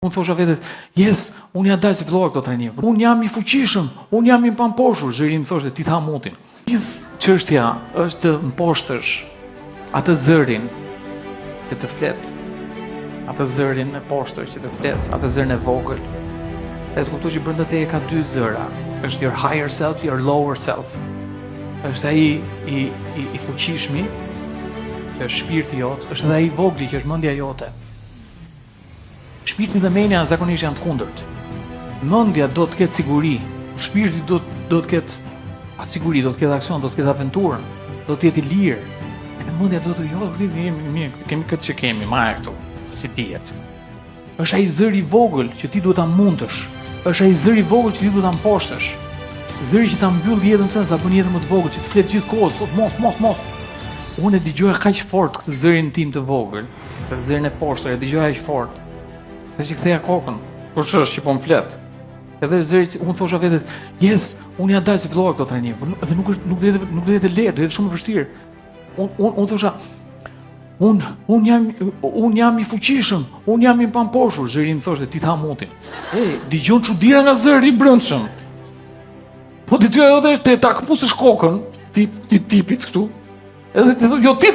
Unë thosha vetet, unë ja dal si fillova këto trajnime. Unë jam i fuqishëm, unë jam i pamposhur. Zëri më thoshte, ti tha mutin. Gjithë çështja është të mposhtësh atë zërin që të flet. Atë zërin e poshtër që të flet, atë zërin e vogël. Edhe të kuptosh që brenda teje ka dy zëra. Është your higher self, your lower self. Është ai i fuqishmi, që është shpirti jot, është edhe ai i vogli që është mendja jote. Shpirti dhe mendja zakonisht janë të kundërt. Mendja do të ketë siguri, shpirti do të ketë atë siguri, do të ketë aksion, do të ketë aventurë, do të jetë i lirë. Edhe mendja do të mirë, kemi këtë që kemi, marrë këtu, si dihet. Është ai zëri i vogël që ti duhet ta mundësh. Është ai zëri i vogël që ti duhet ta mposhtësh. Zëri që ta mbyll jetën tënde, ta bën jetën më të vogël, që të flet gjithkohës, thotë mos. Unë e dëgjoj kaq fort këtë zërin tim të vogël, këtë zërin e poshtër, e dëgjoj aq fort. Se që ktheja kokën, kush është që po më flet. Edhe zëri që unë thosha vetet, unë ja dal si fillova këto trajnime, dhe nuk do të jetë lehtë, do të jetë shumë e vështirë. Unë thosha, unë jam i fuqishëm, unë jam i pamposhur. Zëri më thoshte, ti tha mutin. Dëgjon çuditëra nga zëri i brendshëm. Po ti tyja jote është ta kapusësh kokën, ti tipit këtu. Edhe ti thua, jo ti.